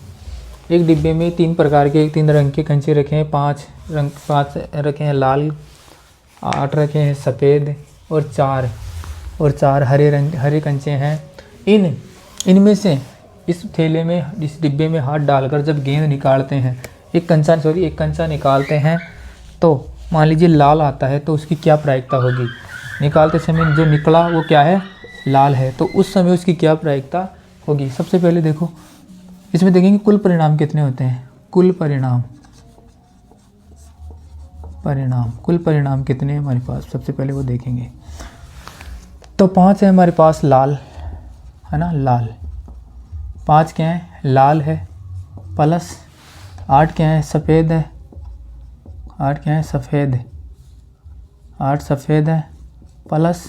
एक डिब्बे में 3 रंग के कंचे रखे हैं, 5 रखे हैं लाल, 8 रखे हैं सफ़ेद, और 4 हरे कंचे हैं। इनमें से इस थैले में, इस डिब्बे में हाथ डालकर जब गेंद निकालते हैं, एक कंचा निकालते हैं, तो मान लीजिए लाल आता है, तो उसकी क्या प्रायिकता होगी। निकालते समय जो निकला वो क्या है, लाल है, तो उस समय उसकी क्या प्रायिकता होगी। सबसे पहले देखो, इसमें देखेंगे कुल परिणाम कितने होते हैं, कुल परिणाम कितने हैं हमारे पास, सबसे पहले वो देखेंगे। तो 5 है हमारे पास लाल, है ना, लाल 5 क्या है, लाल है, प्लस 8 क्या है, सफ़ेद है, 8 क्या है, सफ़ेद, 8 सफ़ेद है, प्लस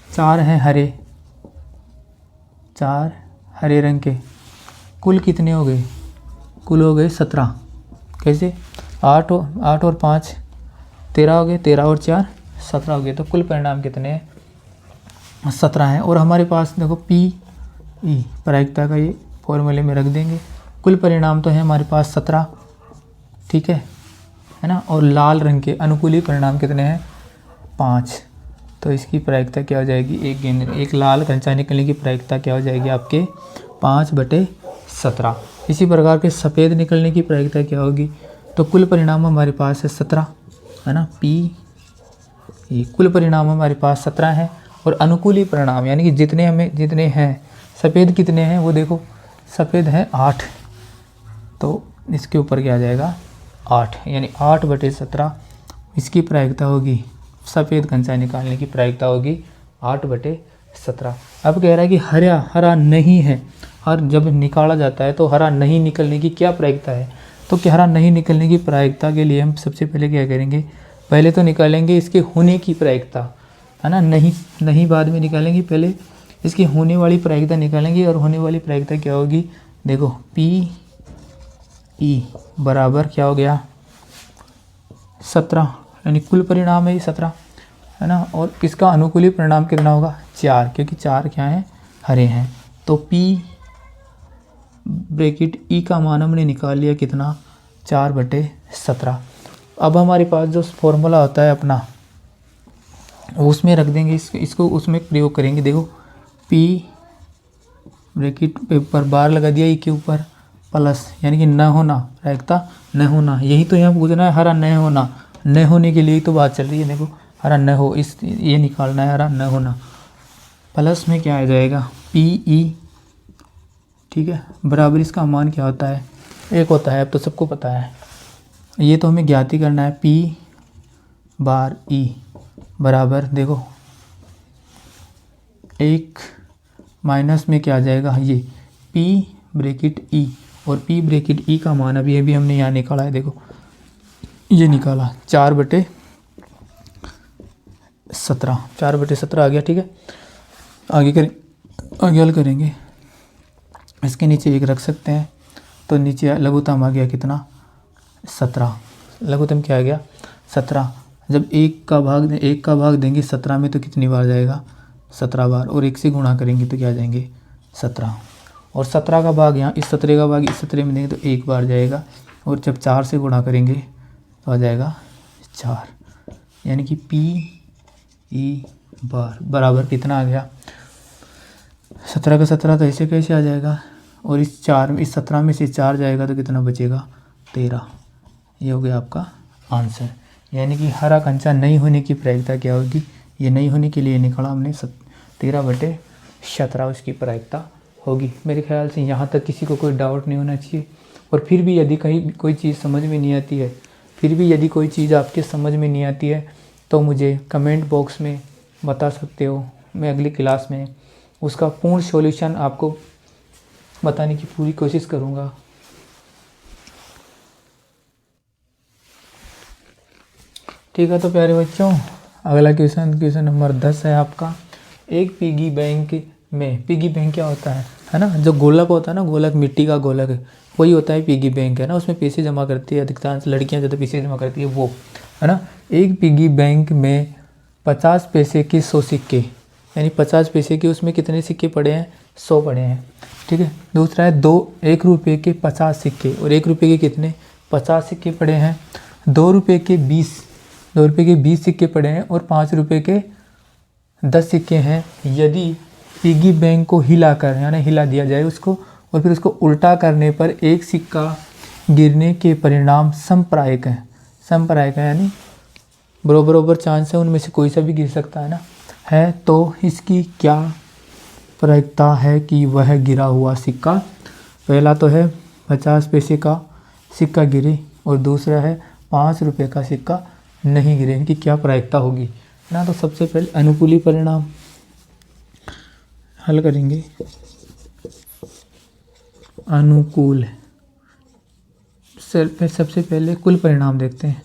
4 हैं हरे, 4 हरे रंग के। कुल कितने हो गए, कुल हो गए 17। कैसे, 8 और 5 13 हो गए, 13 और 4 17 हो गए। तो कुल परिणाम कितने हैं, 17 हैं। और हमारे पास देखो PE प्रायिकता का ये फॉर्मूले में रख देंगे। कुल परिणाम तो है हमारे पास 17, ठीक है ना। और लाल रंग के अनुकूली परिणाम कितने हैं, 5। तो इसकी प्रायिकता क्या हो जाएगी, एक लाल कंचा निकलने की प्रायिकता क्या हो जाएगी आपके, 5/17। इसी प्रकार के सफ़ेद निकलने की प्रायिकता क्या होगी। तो कुल परिणाम हमारे पास है 17, है ना, PE कुल परिणाम हमारे पास 17 है। और अनुकूली परिणाम यानी कि जितने हैं, सफ़ेद कितने हैं वो देखो, सफ़ेद है 8, तो इसके ऊपर क्या आ जाएगा 8, यानी 8/17 इसकी प्रायिकता होगी। सफ़ेद कंचा निकालने की प्रायिकता होगी 8/17। अब कह रहा है कि हरा नहीं है, और जब निकाला जाता है तो हरा नहीं निकलने की क्या प्रायिकता है। तो क्या हरा नहीं निकलने की प्रायिकता के लिए हम सबसे पहले क्या करेंगे, पहले तो निकालेंगे इसके होने की प्रायिकता, है ना, नहीं बाद में निकालेंगे, पहले इसकी होने वाली प्रायिकता निकालेंगे। और होने वाली प्रायिकता क्या होगी, देखो PE बराबर क्या हो गया 17, यानी कुल परिणाम है ये 17, है ना। और इसका अनुकूली परिणाम कितना होगा 4, क्योंकि 4 क्या है, हरे हैं। तो P ब्रैकेट E का मान हमने निकाल लिया कितना, 4/17। अब हमारे पास जो फॉर्मूला होता है अपना उसमें रख देंगे, इसको उसमें प्रयोग करेंगे। देखो P ब्रैकेट पर बार लगा दिया E के ऊपर प्लस, यानी कि न होना, प्रायिकता न होना, यही तो यहाँ पूछना है, हरा न होना, न होने के लिए तो बात चल रही है। देखो हरा न हो, इस ये निकालना है, हरा न होना, प्लस में क्या आ जाएगा PE, ठीक है, बराबर इसका मान क्या होता है, 1 होता है, अब तो सबको पता है, ये तो हमें ज्ञात ही करना है। P बार E बराबर, देखो 1 माइनस में क्या आ जाएगा, ये P ब्रैकेट E, और P ब्रैकेट E का मान अभी हमने यहाँ निकाला है, देखो ये निकाला 4/17, 4/17 आ गया। ठीक है, आगे हल करेंगे, इसके नीचे 1 रख सकते हैं, तो नीचे लघुत्तम आ गया कितना, 17, लघुत्तम क्या आ गया 17। जब 1 का भाग देंगे 17 में तो कितनी बार जाएगा, 17 बार, और 1 से गुणा करेंगे तो क्या जाएंगे 17, और 17 का भाग यहाँ, इस 17 का भाग इस 17 में देंगे तो 1 बार जाएगा, और जब 4 से गुणा करेंगे तो आ जाएगा 4, यानी कि PE बार बराबर कितना आ गया, 17 का 17 तो ऐसे कैसे आ जाएगा, और इस 17 में से 4 जाएगा तो कितना बचेगा 13। ये हो गया आपका आंसर, यानी कि हरा कंचा नहीं होने की प्रायिकता क्या होगी, ये नहीं होने के लिए निकाला हमने 13/17 उसकी प्रायिकता होगी। मेरे ख्याल से यहाँ तक किसी को कोई डाउट नहीं होना चाहिए। और फिर भी यदि कहीं कोई चीज़ समझ में नहीं आती है, आपके समझ में नहीं आती है, तो मुझे कमेंट बॉक्स में बता सकते हो, मैं अगली क्लास में उसका पूर्ण सॉल्यूशन आपको बताने की पूरी कोशिश करूँगा। ठीक है, तो प्यारे बच्चों, अगला क्वेश्चन नंबर 10 है आपका। एक पिगी बैंक में, पिगी बैंक क्या होता है ना, जो गोलक होता है ना, गोलक, मिट्टी का गोलक, वही होता है पिगी बैंक, है ना, उसमें पैसे जमा करती है, अधिकांश लड़कियां ज़्यादा पैसे जमा करती है वो, है ना। एक पिगी बैंक में 50 पैसे के 100 सिक्के, यानी 50 पैसे के उसमें कितने सिक्के पड़े हैं, 100 पड़े हैं। ठीक है, दूसरा है 1 रुपये के 50 सिक्के, और 1 रुपये के कितने 50 सिक्के पड़े हैं। 2 रुपये के 20 सिक्के पड़े हैं, और 5 रुपये के 10 सिक्के हैं। यदि पिगी बैंक को हिलाकर, यानी हिला दिया जाए उसको, और फिर उसको उल्टा करने पर एक सिक्का गिरने के परिणाम समप्रायिक है, यानी बराबर चांस है, उनमें से कोई सा भी गिर सकता है ना, है, तो इसकी क्या प्रायिकता है कि वह गिरा हुआ सिक्का, पहला तो है 50 पैसे का सिक्का गिरे, और दूसरा है 5 रुपये का सिक्का नहीं गिरे, इनकी क्या प्रायिकता होगी ना। तो सबसे पहले अनुकूली परिणाम हल करेंगे। अनुकूल, सबसे पहले कुल परिणाम देखते हैं,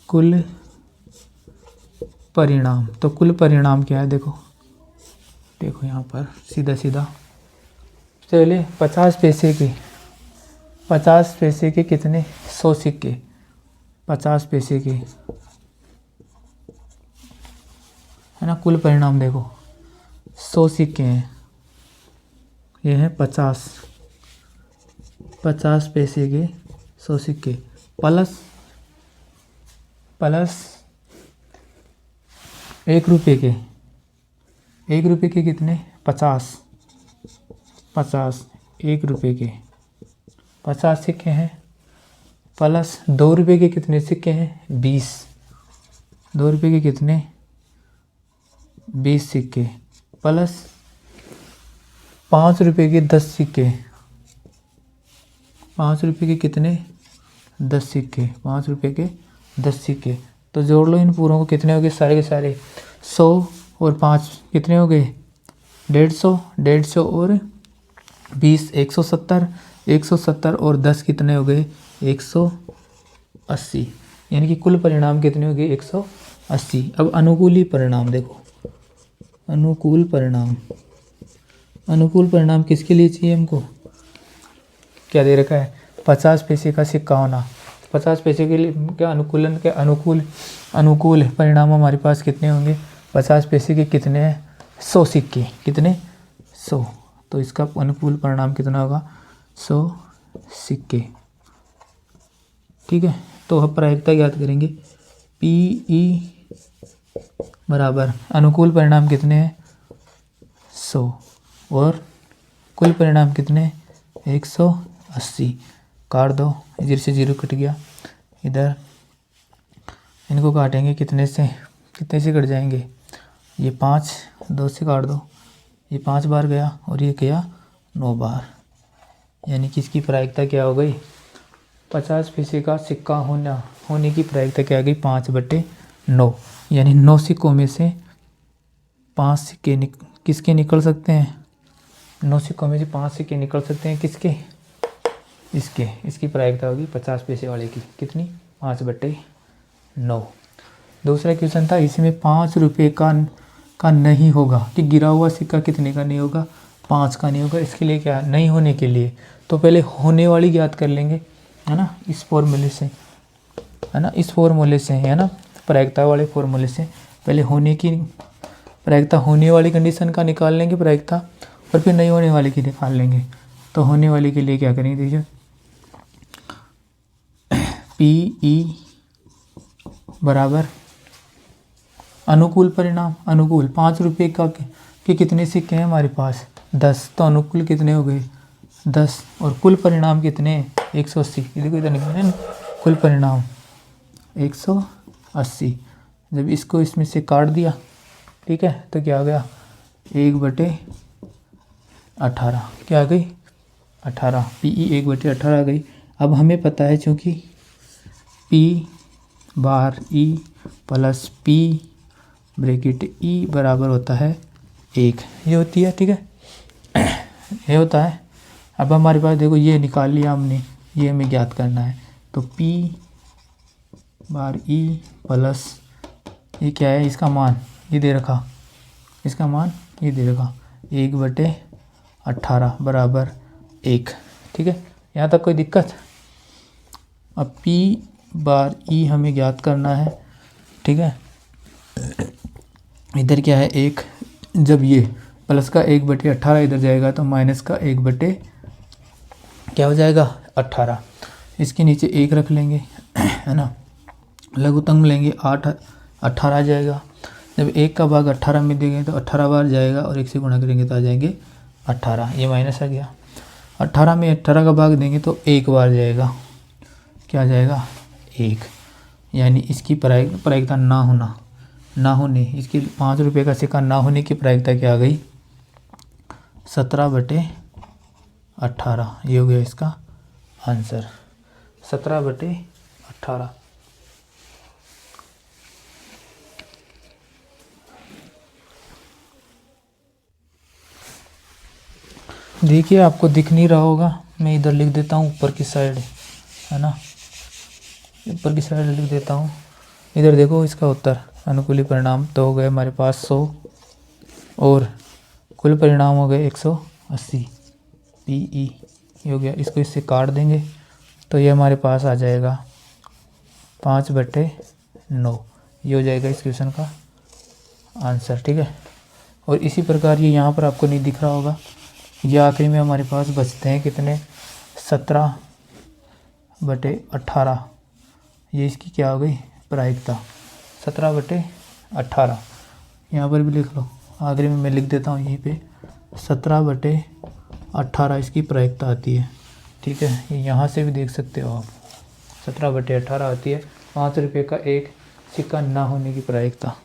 कुल परिणाम। तो कुल परिणाम क्या है, देखो यहाँ पर सीधा पहले 50 पैसे के कितने 100 सिक्के, 50 पैसे के, है ना। कुल परिणाम देखो 100 सिक्के हैं, ये हैं 50 पैसे के 100 सिक्के, प्लस 1 रुपये के, 1 रुपये के कितने 50 1 रुपये के 50 सिक्के हैं, प्लस 2 रुपये के कितने सिक्के हैं 20, 2 रुपये के कितने 20 सिक्के, प्लस 5 रुपये के 10 सिक्के, 5 रुपये के कितने 10 सिक्के, 5 रुपये के 10 सिक्के। तो जोड़ लो इन पूरों को, कितने हो गए सारे के सारे 100 और 5 कितने हो गए 150 और 20 170 और 10 कितने हो गए 180, यानी कि कुल परिणाम कितने हो गए 180। अब अनुकूली परिणाम देखो, अनुकूल परिणाम किसके लिए चाहिए हमको, क्या दे रखा है 50 पैसे का सिक्का होना, 50 पैसे के लिए क्या अनुकूल परिणाम हमारे पास कितने होंगे, 50 पैसे के कितने हैं 100 सिक्के, कितने 100, तो इसका अनुकूल परिणाम कितना होगा 100 सिक्के। ठीक है, तो हम प्रायिकता ज्ञात करेंगे। पी ई बराबर अनुकूल परिणाम कितने हैं 100 और कुल परिणाम कितने 180। काट दो, इधर से 0 कट गया, इधर इनको काटेंगे कितने से कट जाएंगे, ये 5, 2 से काट दो, ये 5 बार गया और ये गया 9 बार, यानी कि इसकी प्रायिकता क्या हो गई 50 पैसे का सिक्का होने की प्रायिकता क्या आ गई 5/9, यानी 9 सिक्कों में से 5 सिक्के किसके निकल सकते हैं, 9 सिक्कों में से 5 सिक्के निकल सकते हैं किसके, इसकी प्रायिकता होगी 50 पैसे वाले की कितनी 5/9। दूसरा क्वेश्चन था, इसमें 5 रुपये का नहीं होगा कि गिरा हुआ सिक्का कितने का नहीं होगा 5 का नहीं होगा। इसके लिए क्या नहीं होने के लिए तो पहले होने वाली ज्ञात कर लेंगे, है ना, इस फॉर्मूले से, है ना, इस फॉर्मूले से, है ना, प्रायिकता वाले फॉर्मूले से पहले प्रायिकता होने वाली कंडीशन का निकाल लेंगे प्रायिकता, और फिर नहीं होने वाले की निकाल लेंगे। तो होने वाले के लिए क्या करेंगे, देखिए पी ई बराबर अनुकूल परिणाम, अनुकूल 5 रुपये के कितने सिक्के हैं हमारे पास 10, तो अनुकूल कितने हो गए 10, और कुल परिणाम कितने 180, देखो इधर निकालें कुल परिणाम 180। जब इसको इसमें से काट दिया, ठीक है, तो क्या आ गया 1/18, क्या आ गई 18, पी ई 1/18 आ गई। अब हमें पता है चूँकि पी बार E plus P bracket E बराबर होता है 1, ये होती है, ठीक है, ये होता है। अब हमारे पास देखो ये निकाल लिया हमने, ये हमें ज्ञात करना है, तो पी बार ई प्लस ये क्या है, इसका मान ये दे रखा, इसका मान ये दे रखा 1/18 बराबर 1, ठीक है, यहाँ तक कोई दिक्कत। अब पी बार ई हमें ज्ञात करना है, ठीक है, इधर क्या है 1, जब ये प्लस का 1/18 इधर जाएगा तो माइनस का 1 क्या हो जाएगा 18, इसके नीचे 1 रख लेंगे, है ना, लघुत्तम लेंगे 18 आ जाएगा। जब 1 का भाग 18 में देंगे तो 18 बार जाएगा और 1 से गुणा करेंगे तो आ जाएंगे 18, ये माइनस आ गया। 18 में 18 का भाग देंगे तो 1 बार जाएगा, क्या आ जाएगा 1, यानी इसकी प्रायिकता ना होने इसकी 5 रुपये का सिक्का ना होने की प्रायिकता क्या आ गई 17/18, ये हो गया इसका आंसर 17/18। देखिए आपको दिख नहीं रहा होगा, मैं इधर लिख देता हूँ ऊपर की साइड, है ना, ऊपर की साइड लिख देता हूँ। इधर देखो इसका उत्तर अनुकूली परिणाम तो हो गए हमारे पास 100 और कुल परिणाम हो गए 180, पी ई हो गया, इसको इससे काट देंगे तो ये हमारे पास आ जाएगा 5/9, ये हो जाएगा इस क्वेश्चन का आंसर, ठीक है। और इसी प्रकार ये यहाँ पर आपको नहीं दिख रहा होगा, ये आखिरी में हमारे पास बचते हैं कितने 17/18, ये इसकी क्या हो गई प्रायिकता 17/18, यहाँ पर भी लिख लो, आखिरी में मैं लिख देता हूँ यहीं पे 17/18 इसकी प्रायिकता आती है, ठीक है, ये यहाँ से भी देख सकते हो आप 17/18 आती है 5 रुपये का एक सिक्का ना होने की प्रायिकता।